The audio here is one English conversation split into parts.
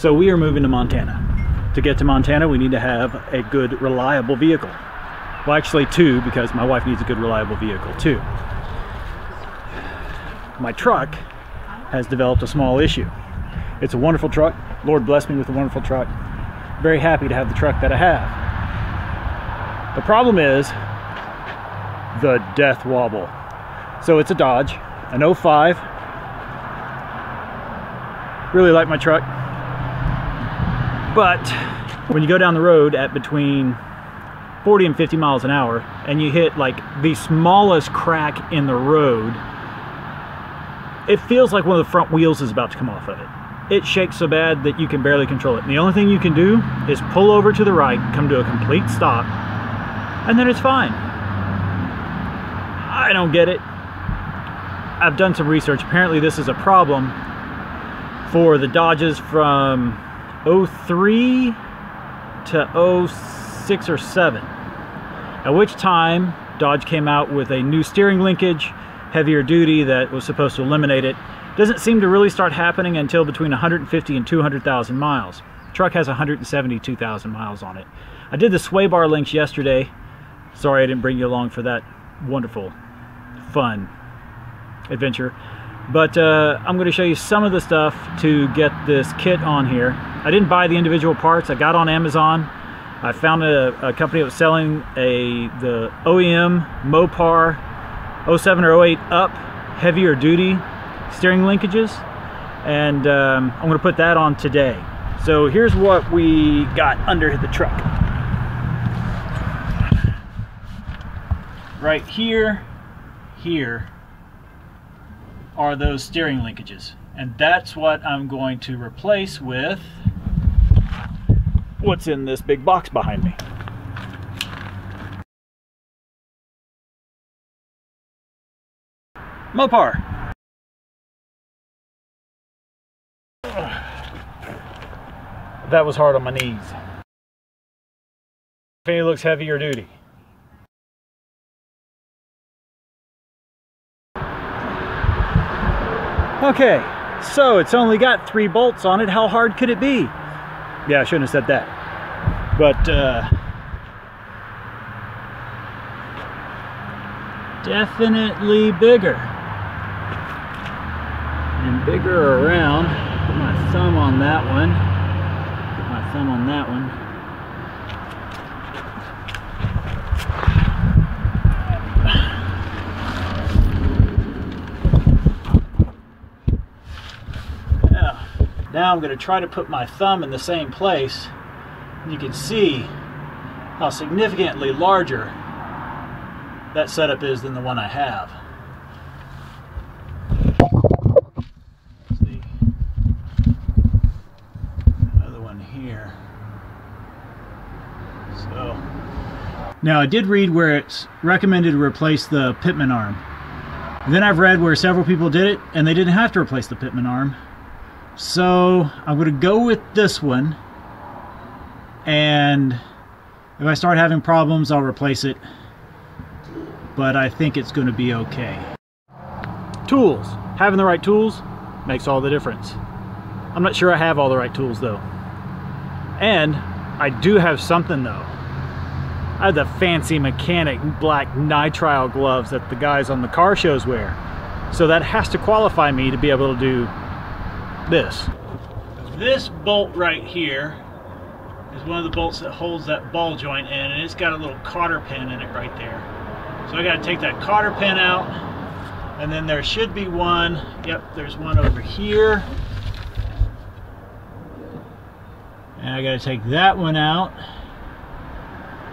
So we are moving to Montana. To get to Montana, we need to have a good, reliable vehicle. Well, actually two, because my wife needs a good, reliable vehicle too. My truck has developed a small issue. It's a wonderful truck. Lord bless me with a wonderful truck. Very happy to have the truck that I have. The problem is the Death Wobble. So it's a Dodge, an 05. Really like my truck. But when you go down the road at between 40 and 50 miles an hour and you hit like the smallest crack in the road, it feels like one of the front wheels is about to come off of it. It shakes so bad that you can barely control it. And the only thing you can do is pull over to the right, come to a complete stop, and then it's fine. I don't get it. I've done some research. Apparently this is a problem for the Dodges from 03 to 06 or 07. At which time Dodge came out with a new steering linkage, heavier duty, that was supposed to eliminate it. Doesn't seem to really start happening until between 150 and 200,000 miles. The truck has 172,000 miles on it. I did the sway bar links yesterday. Sorry I didn't bring you along for that wonderful, fun adventure. But I'm going to show you some of the stuff to get this kit on here. I didn't buy the individual parts. I got on Amazon. I found a company that was selling the OEM Mopar 07 or 08 up heavier duty steering linkages, and I'm going to put that on today. So here's what we got under the truck. Right here are those steering linkages, and that's what I'm going to replace with what's in this big box behind me. Mopar. That was hard on my knees. It looks heavier duty. Okay, so it's only got 3 bolts on it. How hard could it be? Yeah, I shouldn't have said that. But definitely bigger. And bigger around. Put my thumb on that one. Put my thumb on that one. Now I'm going to try to put my thumb in the same place. You can see how significantly larger that setup is than the one I have. Let's see. Another one here. So now I did read where it's recommended to replace the Pitman arm. And then I've read where several people did it and they didn't have to replace the Pitman arm. So I'm going to go with this one, and if I start having problems I'll replace it, but I think it's going to be okay. Tools. Having the right tools makes all the difference. I'm not sure I have all the right tools though. And I do have something though. I have the fancy mechanic black nitrile gloves that the guys on the car shows wear. So that has to qualify me to be able to do this. This bolt right here is one of the bolts that holds that ball joint in, and it's got a little cotter pin in it right there. So I got to take that cotter pin out, and then there should be one. Yep, there's one over here. And I got to take that one out.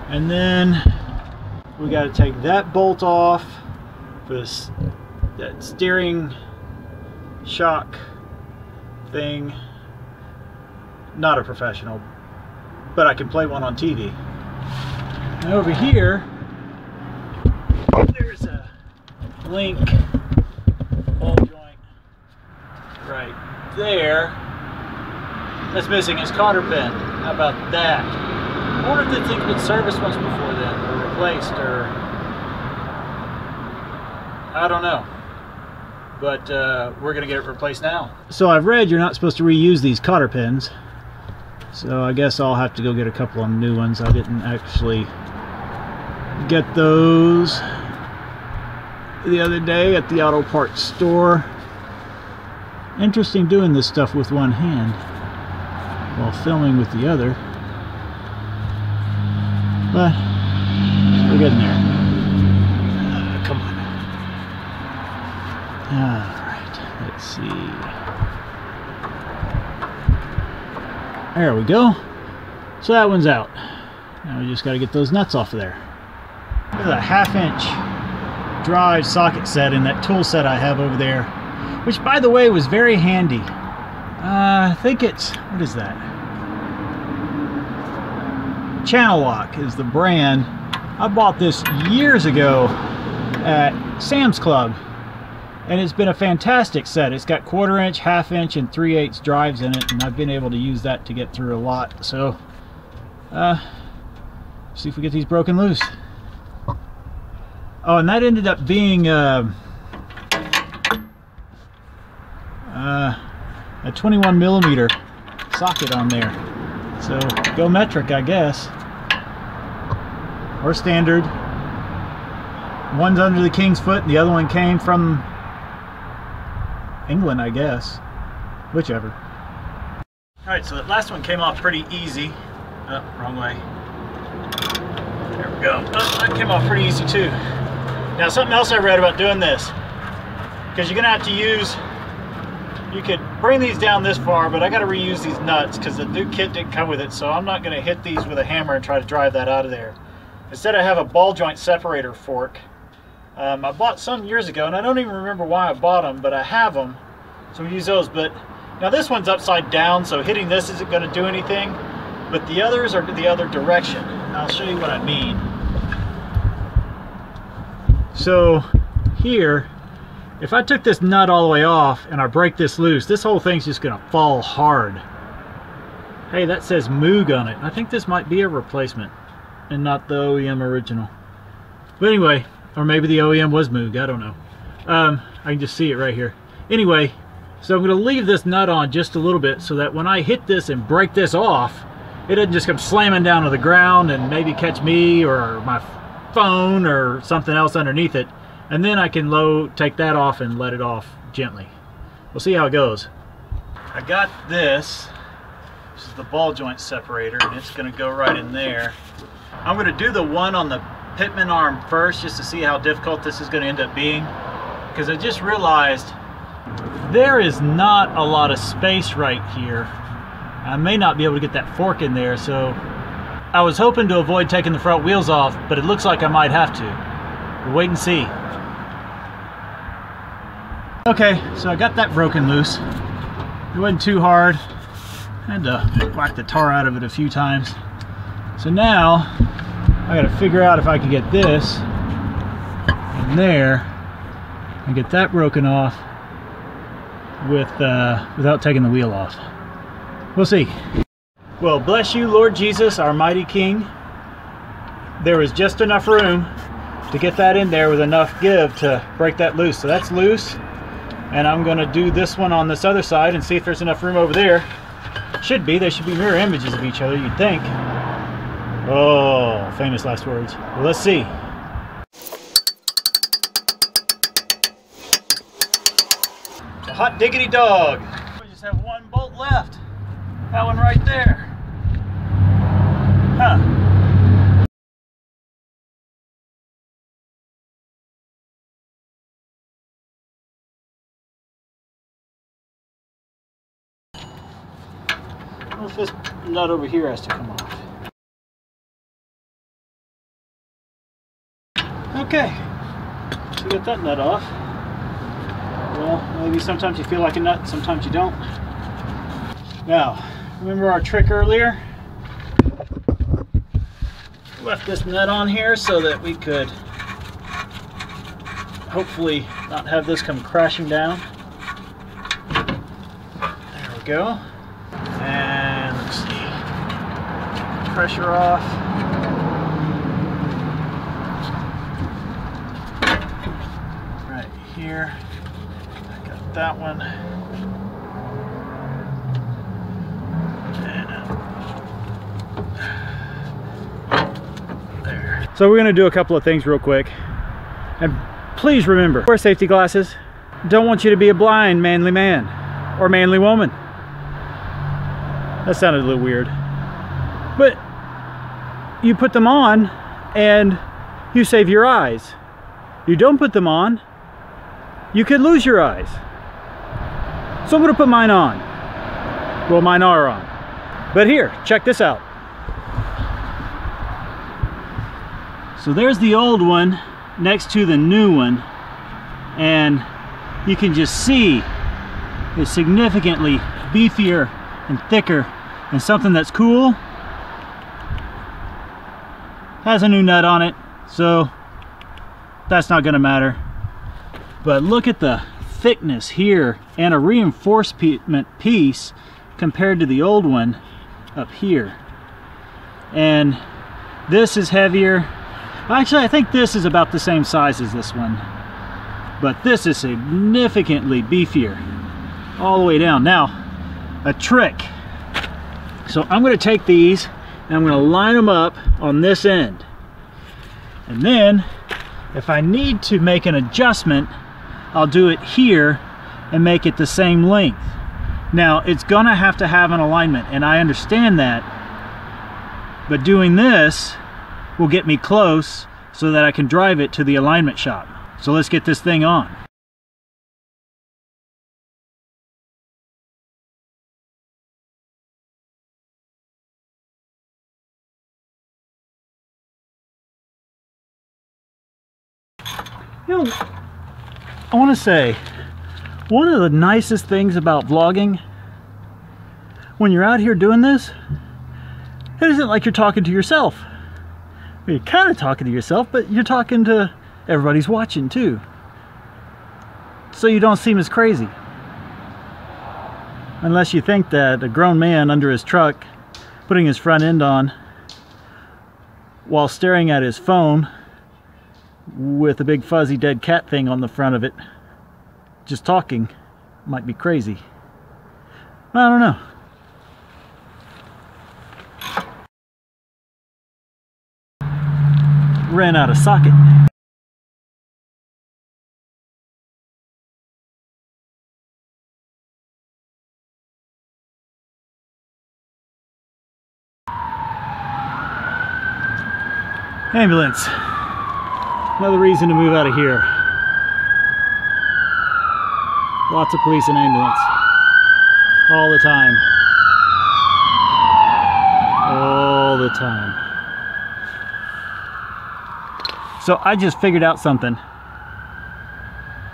And then we got to take that bolt off for this, that steering shock thing. Not a professional, but I can play one on TV. And over here there's a link ball joint right there that's missing its cotter pin. How about that? I wonder if the thing's been serviced once before then, or replaced, or I don't know. But we're gonna get it replaced now. So I've read you're not supposed to reuse these cotter pins. So I guess I'll have to go get a couple of new ones. I didn't actually get those the other day at the auto parts store. Interesting doing this stuff with one hand while filming with the other. But we're getting there. Come on. Alright, let's see. There we go. So that one's out. Now we just got to get those nuts off of there. Look at that 1/2" drive socket set in that tool set I have over there, which by the way was very handy. I think it's, what is that? Channel Lock is the brand. I bought this years ago at Sam's Club, and it's been a fantastic set. It's got 1/4 inch, 1/2 inch, and 3/8 drives in it, and I've been able to use that to get through a lot. So, see if we get these broken loose. Oh, and that ended up being a 21mm socket on there. So go metric, I guess, or standard. One's under the King's Foot, and the other one came from England, I guess. Whichever. Alright, so that last one came off pretty easy. Oh, wrong way. There we go. Oh, that came off pretty easy too. Now, something else I read about doing this, because you're going to have to use, you could bring these down this far, but I got to reuse these nuts because the new kit didn't come with it, so I'm not going to hit these with a hammer and try to drive that out of there. Instead, I have a ball joint separator fork. I bought some years ago, and I don't even remember why I bought them, but I have them, so we use those. But now this one's upside down, so hitting this isn't going to do anything, but the others are the other direction. I'll show you what I mean. So here, if I took this nut all the way off and I break this loose, this whole thing's just going to fall hard. Hey, that says Moog on it. I think this might be a replacement and not the OEM original. But anyway, or maybe the OEM was Moog, I don't know. I can just see it right here. Anyway, so I'm going to leave this nut on just a little bit so that when I hit this and break this off, it doesn't just come slamming down to the ground and maybe catch me or my phone or something else underneath it. And then I can take that off and let it off gently. We'll see how it goes. I got this. This is the ball joint separator, and it's going to go right in there. I'm going to do the one on the Pitman arm first just to see how difficult this is going to end up being, because I just realized there is not a lot of space right here. I may not be able to get that fork in there, so I was hoping to avoid taking the front wheels off, but it looks like I might have to. We'll wait and see. Okay, so I got that broken loose. It wasn't too hard. I had to whack the tar out of it a few times. So now I got to figure out if I can get this in there and get that broken off without taking the wheel off. We'll see. Well, bless you, Lord Jesus, our mighty King. There was just enough room to get that in there with enough give to break that loose. So that's loose. And I'm going to do this one on this other side and see if there's enough room over there. Should be. They should be mirror images of each other, you'd think. Oh, famous last words. Well, let's see. It's a hot diggity dog. We just have one bolt left. That one right there. Huh. I wonder if this nut over here has to come off. Okay, so get that nut off. Well, maybe sometimes you feel like a nut, sometimes you don't. Now, remember our trick earlier? Left this nut on here so that we could hopefully not have this come crashing down. There we go. And let's see, pressure off. Right here, I got that one. And So we're gonna do a couple of things real quick. And please remember, wear safety glasses. Don't want you to be a blind manly man or manly woman. That sounded a little weird. But you put them on and you save your eyes. You don't put them on, you could lose your eyes. So I'm gonna put mine on. Well, mine are on. But here, check this out. So there's the old one next to the new one, and you can just see it's significantly beefier and thicker, and something that's cool has a new nut on it, so that's not gonna matter. But look at the thickness here, and a reinforcement piece compared to the old one up here. And this is heavier. Actually, I think this is about the same size as this one, but this is significantly beefier all the way down. Now, a trick. So I'm going to take these and I'm going to line them up on this end. And then, if I need to make an adjustment, I'll do it here and make it the same length. Now, it's going to have an alignment, and I understand that, but doing this will get me close so that I can drive it to the alignment shop. So let's get this thing on. You know, I want to say, one of the nicest things about vlogging, when you're out here doing this, it isn't like you're talking to yourself. You're kind of talking to yourself, but you're talking to everybody's watching too. So you don't seem as crazy. Unless you think that a grown man under his truck, putting his front end on, while staring at his phone with a big fuzzy dead cat thing on the front of it, just talking, might be crazy. I don't know. Ran out of socket. Ambulance. Another reason to move out of here. Lots of police and ambulance. All the time. All the time. So I just figured out something.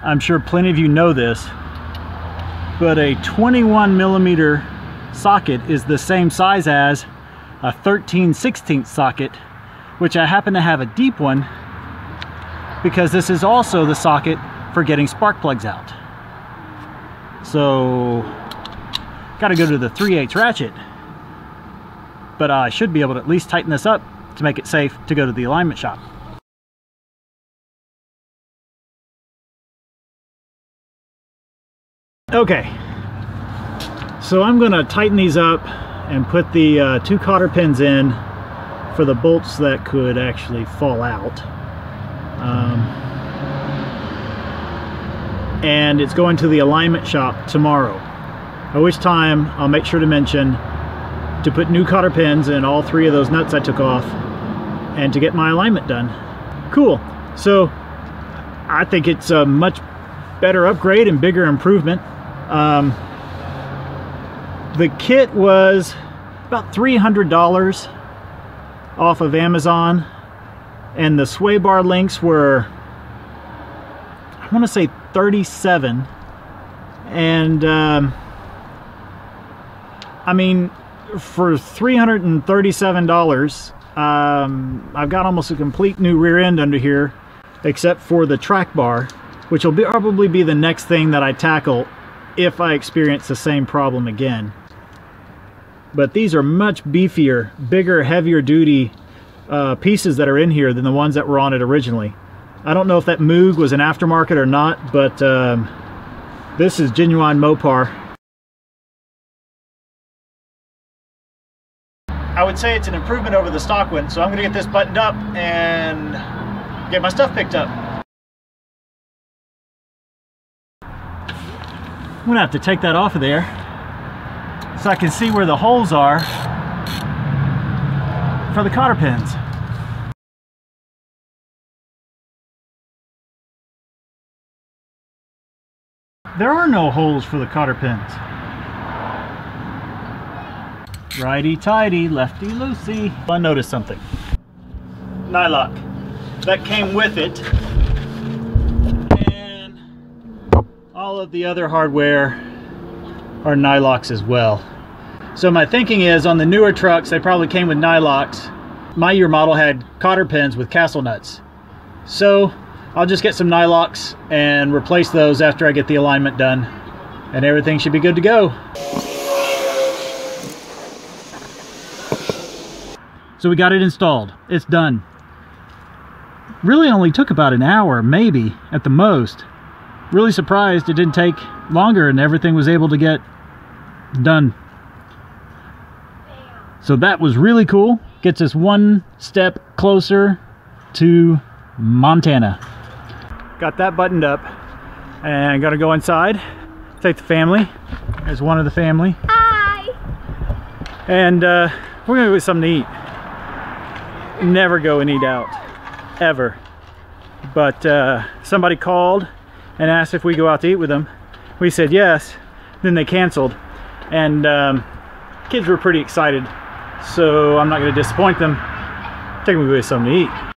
I'm sure plenty of you know this, but a 21mm socket is the same size as a 13/16 socket, which I happen to have a deep one because this is also the socket for getting spark plugs out. So, gotta go to the 3/8 ratchet, but I should be able to at least tighten this up to make it safe to go to the alignment shop. Okay, so I'm gonna tighten these up and put the 2 cotter pins in for the bolts that could actually fall out. And it's going to the alignment shop tomorrow, at which time I'll make sure to mention to put new cotter pins in all 3 of those nuts I took off and to get my alignment done. Cool. So I think it's a much better upgrade and bigger improvement. The kit was about $300 off of Amazon, and the sway bar links were, I want to say, $37. And I mean, for $337, I've got almost a complete new rear end under here, except for the track bar, which will probably be the next thing that I tackle if I experience the same problem again. But these are much beefier, bigger, heavier duty pieces that are in here than the ones that were on it originally. I don't know if that Moog was an aftermarket or not, but this is genuine Mopar. I would say it's an improvement over the stock one. So I'm gonna get this buttoned up and get my stuff picked up. I'm gonna have to take that off of there so I can see where the holes are for the cotter pins. There are no holes for the cotter pins. Righty tighty, lefty loosey. I noticed something. Nylock. That came with it. And all of the other hardware are nylocks as well. So my thinking is on the newer trucks, they probably came with nylocks. My year model had cotter pins with castle nuts. So I'll just get some nylocks and replace those after I get the alignment done. And everything should be good to go. So we got it installed. It's done. Really only took about an hour, maybe, at the most. Really surprised it didn't take longer and everything was able to get done. So that was really cool. Gets us one step closer to Montana. Got that buttoned up and gotta go inside, take the family. There's one of the family. Hi! And we're gonna go get something to eat. Never go and eat out, ever. But somebody called and asked if we go out to eat with them. We said yes, then they canceled. And kids were pretty excited, so I'm not gonna disappoint them. Take them to go get something to eat.